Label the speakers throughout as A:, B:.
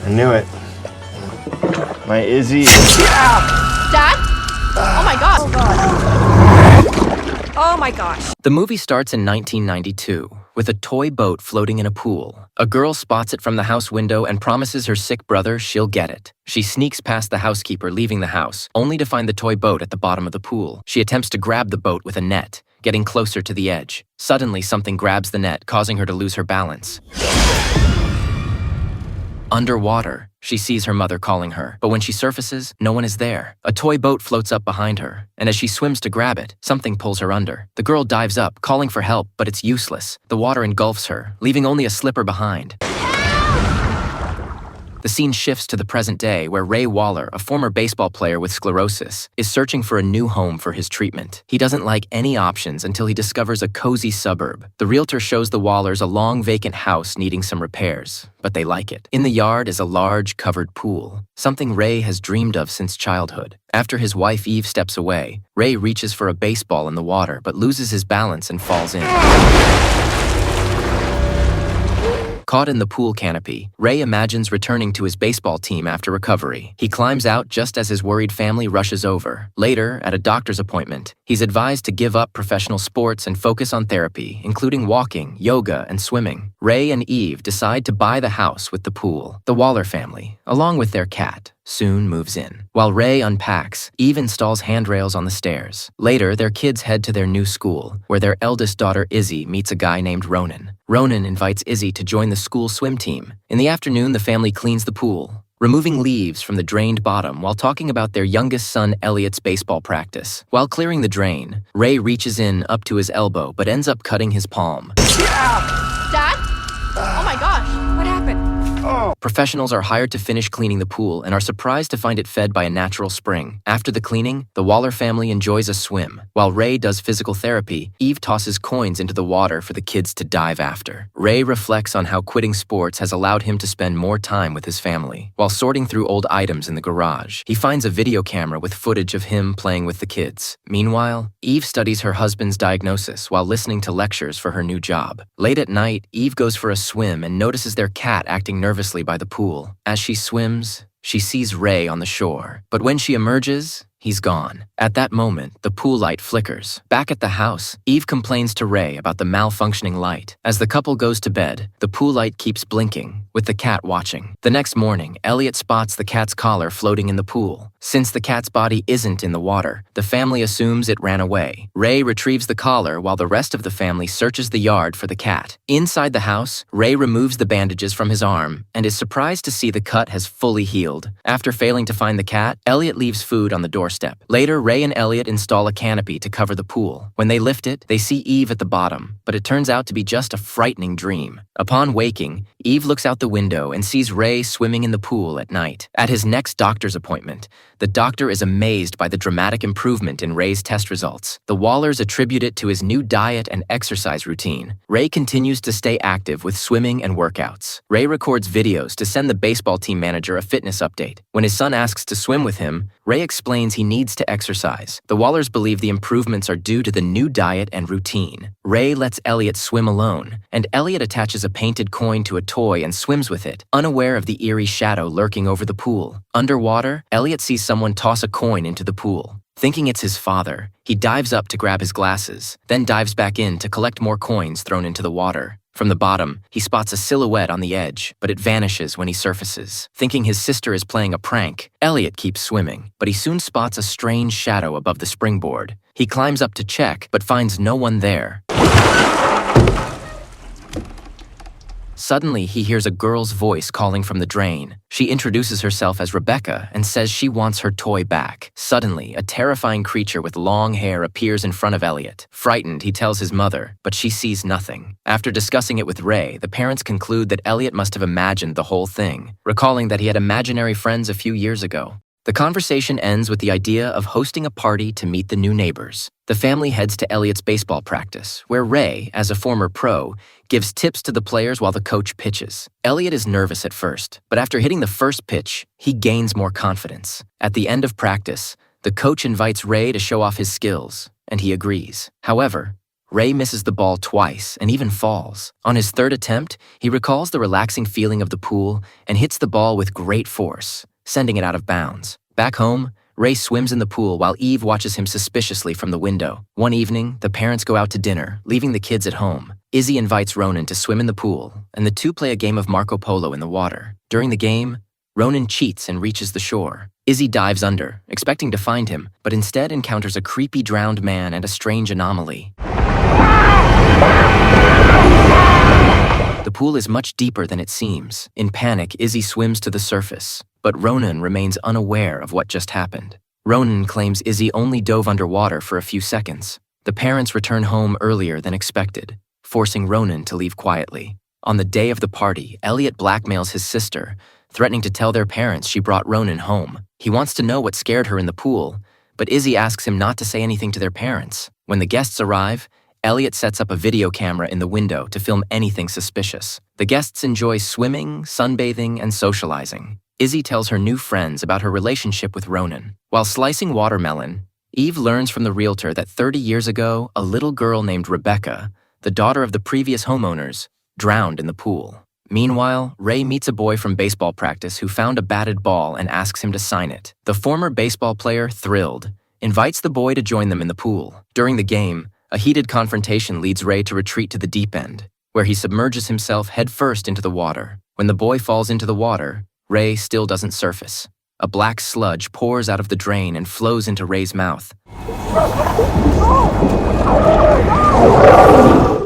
A: I knew it. My Izzy is...
B: Dad? Oh my gosh. Oh my gosh.
C: The movie starts in 1992 with a toy boat floating in a pool. A girl spots it from the house window and promises her sick brother she'll get it. She sneaks past the housekeeper leaving the house, only to find the toy boat at the bottom of the pool. She attempts to grab the boat with a net, getting closer to the edge. Suddenly, something grabs the net, causing her to lose her balance. Underwater, she sees her mother calling her, but when she surfaces, no one is there. A toy boat floats up behind her, and as she swims to grab it, something pulls her under. The girl dives up, calling for help, but it's useless. The water engulfs her, leaving only a slipper behind. The scene shifts to the present day where Ray Waller, a former baseball player with sclerosis, is searching for a new home for his treatment. He doesn't like any options until he discovers a cozy suburb. The realtor shows the Wallers a long vacant house needing some repairs, but they like it. In the yard is a large covered pool, something Ray has dreamed of since childhood. After his wife Eve steps away, Ray reaches for a baseball in the water but loses his balance and falls in. Caught in the pool canopy, Ray imagines returning to his baseball team after recovery. He climbs out just as his worried family rushes over. Later, at a doctor's appointment, he's advised to give up professional sports and focus on therapy, including walking, yoga, and swimming. Ray and Eve decide to buy the house with the pool. The Waller family, along with their cat, soon moves in. While Ray unpacks, Eve installs handrails on the stairs. Later, their kids head to their new school, where their eldest daughter Izzy meets a guy named Ronan. Ronan invites Izzy to join the school swim team. In the afternoon, the family cleans the pool, removing leaves from the drained bottom while talking about their youngest son Elliot's baseball practice. While clearing the drain, Ray reaches in up to his elbow but ends up cutting his palm.
B: Dad? Oh my gosh. What happened?
C: Professionals are hired to finish cleaning the pool and are surprised to find it fed by a natural spring. After the cleaning, the Waller family enjoys a swim. While Ray does physical therapy, Eve tosses coins into the water for the kids to dive after. Ray reflects on how quitting sports has allowed him to spend more time with his family. While sorting through old items in the garage, he finds a video camera with footage of him playing with the kids. Meanwhile, Eve studies her husband's diagnosis while listening to lectures for her new job. Late at night, Eve goes for a swim and notices their cat acting nervously by the pool. As she swims, she sees Ray on the shore, but when she emerges, he's gone. At that moment, the pool light flickers. Back at the house, Eve complains to Ray about the malfunctioning light. As the couple goes to bed, the pool light keeps blinking, with the cat watching. The next morning, Elliot spots the cat's collar floating in the pool. Since the cat's body isn't in the water, the family assumes it ran away. Ray retrieves the collar while the rest of the family searches the yard for the cat. Inside the house, Ray removes the bandages from his arm and is surprised to see the cut has fully healed. After failing to find the cat, Elliot leaves food on the doorstep. Later, Ray and Elliot install a canopy to cover the pool. When they lift it, they see Eve at the bottom, but it turns out to be just a frightening dream. Upon waking, Eve looks out the window and sees Ray swimming in the pool at night. At his next doctor's appointment, the doctor is amazed by the dramatic improvement in Ray's test results. The Wallers attribute it to his new diet and exercise routine. Ray continues to stay active with swimming and workouts. Ray records videos to send the baseball team manager a fitness update. When his son asks to swim with him, Ray explains he needs to exercise. The Wallers believe the improvements are due to the new diet and routine. Ray lets Elliot swim alone, and Elliot attaches a painted coin to a toy and swims with it, unaware of the eerie shadow lurking over the pool. Underwater, Elliot sees someone toss a coin into the pool. Thinking it's his father, he dives up to grab his glasses, then dives back in to collect more coins thrown into the water. From the bottom, he spots a silhouette on the edge, but it vanishes when he surfaces. Thinking his sister is playing a prank, Elliot keeps swimming, but he soon spots a strange shadow above the springboard. He climbs up to check, but finds no one there. Suddenly, he hears a girl's voice calling from the drain. She introduces herself as Rebecca and says she wants her toy back. Suddenly, a terrifying creature with long hair appears in front of Elliot. Frightened, he tells his mother, but she sees nothing. After discussing it with Ray, the parents conclude that Elliot must have imagined the whole thing, recalling that he had imaginary friends a few years ago. The conversation ends with the idea of hosting a party to meet the new neighbors. The family heads to Elliot's baseball practice, where Ray, as a former pro, gives tips to the players while the coach pitches. Elliot is nervous at first, but after hitting the first pitch, he gains more confidence. At the end of practice, the coach invites Ray to show off his skills, and he agrees. However, Ray misses the ball twice and even falls. On his third attempt, he recalls the relaxing feeling of the pool and hits the ball with great force, sending it out of bounds. Back home, Ray swims in the pool while Eve watches him suspiciously from the window. One evening, the parents go out to dinner, leaving the kids at home. Izzy invites Ronan to swim in the pool, and the two play a game of Marco Polo in the water. During the game, Ronan cheats and reaches the shore. Izzy dives under, expecting to find him, but instead encounters a creepy drowned man and a strange anomaly. The pool is much deeper than it seems. In panic, Izzy swims to the surface, but Ronan remains unaware of what just happened. Ronan claims Izzy only dove underwater for a few seconds. The parents return home earlier than expected, forcing Ronan to leave quietly. On the day of the party, Elliot blackmails his sister, threatening to tell their parents she brought Ronan home. He wants to know what scared her in the pool, but Izzy asks him not to say anything to their parents. When the guests arrive, Elliot sets up a video camera in the window to film anything suspicious. The guests enjoy swimming, sunbathing, and socializing. Izzy tells her new friends about her relationship with Ronan. While slicing watermelon, Eve learns from the realtor that 30 years ago, a little girl named Rebecca, the daughter of the previous homeowners, drowned in the pool. Meanwhile, Ray meets a boy from baseball practice who found a batted ball and asks him to sign it. The former baseball player, thrilled, invites the boy to join them in the pool. During the game, a heated confrontation leads Ray to retreat to the deep end, where he submerges himself headfirst into the water. When the boy falls into the water, Ray still doesn't surface. A black sludge pours out of the drain and flows into Ray's mouth.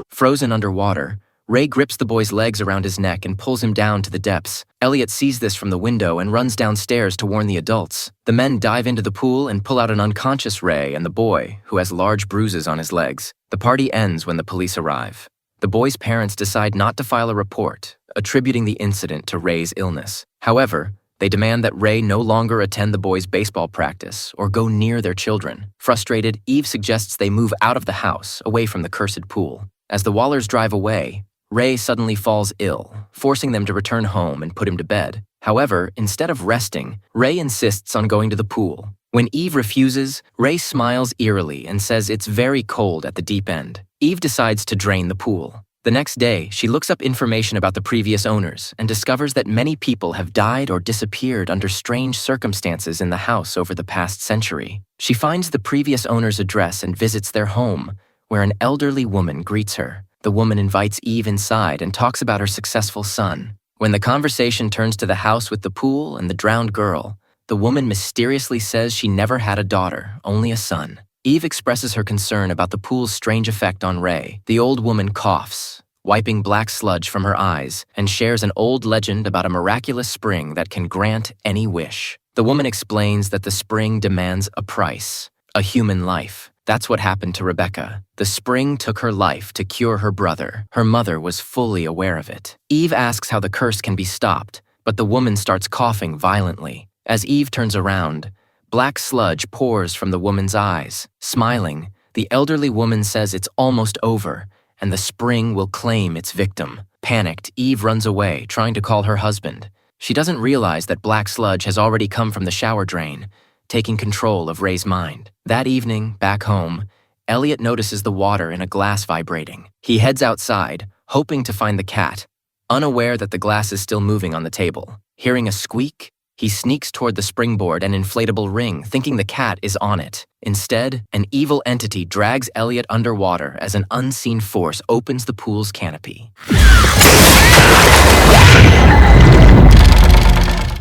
C: Frozen underwater, Ray grips the boy's legs around his neck and pulls him down to the depths. Elliot sees this from the window and runs downstairs to warn the adults. The men dive into the pool and pull out an unconscious Ray and the boy, who has large bruises on his legs. The party ends when the police arrive. The boy's parents decide not to file a report, attributing the incident to Ray's illness. However, they demand that Ray no longer attend the boys' baseball practice or go near their children. Frustrated, Eve suggests they move out of the house, away from the cursed pool. As the Wallers drive away, Ray suddenly falls ill, forcing them to return home and put him to bed. However, instead of resting, Ray insists on going to the pool. When Eve refuses, Ray smiles eerily and says it's very cold at the deep end. Eve decides to drain the pool. The next day, she looks up information about the previous owners and discovers that many people have died or disappeared under strange circumstances in the house over the past century. She finds the previous owner's address and visits their home, where an elderly woman greets her. The woman invites Eve inside and talks about her successful son. When the conversation turns to the house with the pool and the drowned girl, the woman mysteriously says she never had a daughter, only a son. Eve expresses her concern about the pool's strange effect on Ray. The old woman coughs, wiping black sludge from her eyes, and shares an old legend about a miraculous spring that can grant any wish. The woman explains that the spring demands a price, a human life. That's what happened to Rebecca. The spring took her life to cure her brother. Her mother was fully aware of it. Eve asks how the curse can be stopped, but the woman starts coughing violently. As Eve turns around, black sludge pours from the woman's eyes. Smiling, the elderly woman says it's almost over, and the spring will claim its victim. Panicked, Eve runs away, trying to call her husband. She doesn't realize that black sludge has already come from the shower drain, taking control of Ray's mind. That evening, back home, Elliot notices the water in a glass vibrating. He heads outside, hoping to find the cat, unaware that the glass is still moving on the table. Hearing a squeak, he sneaks toward the springboard and inflatable ring, thinking the cat is on it. Instead, an evil entity drags Elliot underwater as an unseen force opens the pool's canopy.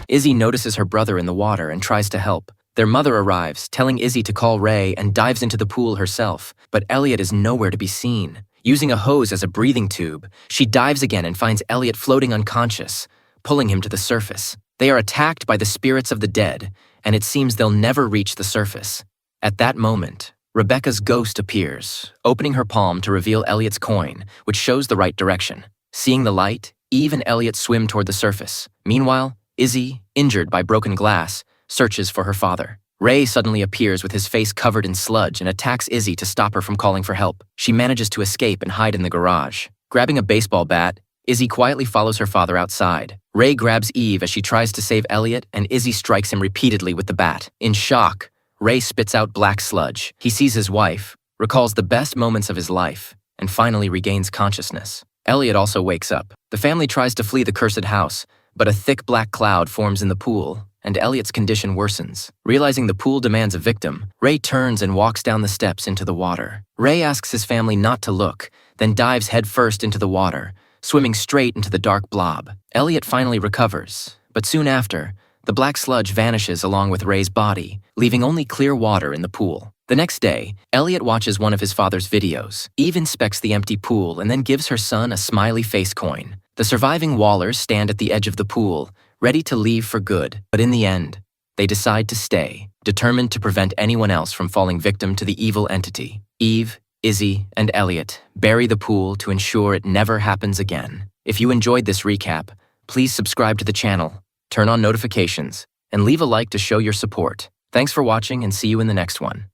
C: Izzy notices her brother in the water and tries to help. Their mother arrives, telling Izzy to call Ray, and dives into the pool herself, but Elliot is nowhere to be seen. Using a hose as a breathing tube, she dives again and finds Elliot floating unconscious, pulling him to the surface. They are attacked by the spirits of the dead, and it seems they'll never reach the surface. At that moment, Rebecca's ghost appears, opening her palm to reveal Elliot's coin, which shows the right direction. Seeing the light, Eve and Elliot swim toward the surface. Meanwhile, Izzy, injured by broken glass, searches for her father. Ray suddenly appears with his face covered in sludge and attacks Izzy to stop her from calling for help. She manages to escape and hide in the garage. Grabbing a baseball bat, Izzy quietly follows her father outside. Ray grabs Eve as she tries to save Elliot, and Izzy strikes him repeatedly with the bat. In shock, Ray spits out black sludge. He sees his wife, recalls the best moments of his life, and finally regains consciousness. Elliot also wakes up. The family tries to flee the cursed house, but a thick black cloud forms in the pool, and Elliot's condition worsens. Realizing the pool demands a victim, Ray turns and walks down the steps into the water. Ray asks his family not to look, then dives headfirst into the water, swimming straight into the dark blob. Elliot finally recovers, but soon after, the black sludge vanishes along with Ray's body, leaving only clear water in the pool. The next day, Elliot watches one of his father's videos. Eve inspects the empty pool and then gives her son a smiley face coin. The surviving Wallers stand at the edge of the pool, ready to leave for good, but in the end, they decide to stay, determined to prevent anyone else from falling victim to the evil entity. Eve, Izzy, and Elliot bury the pool to ensure it never happens again. If you enjoyed this recap, please subscribe to the channel, turn on notifications, and leave a like to show your support. Thanks for watching and see you in the next one.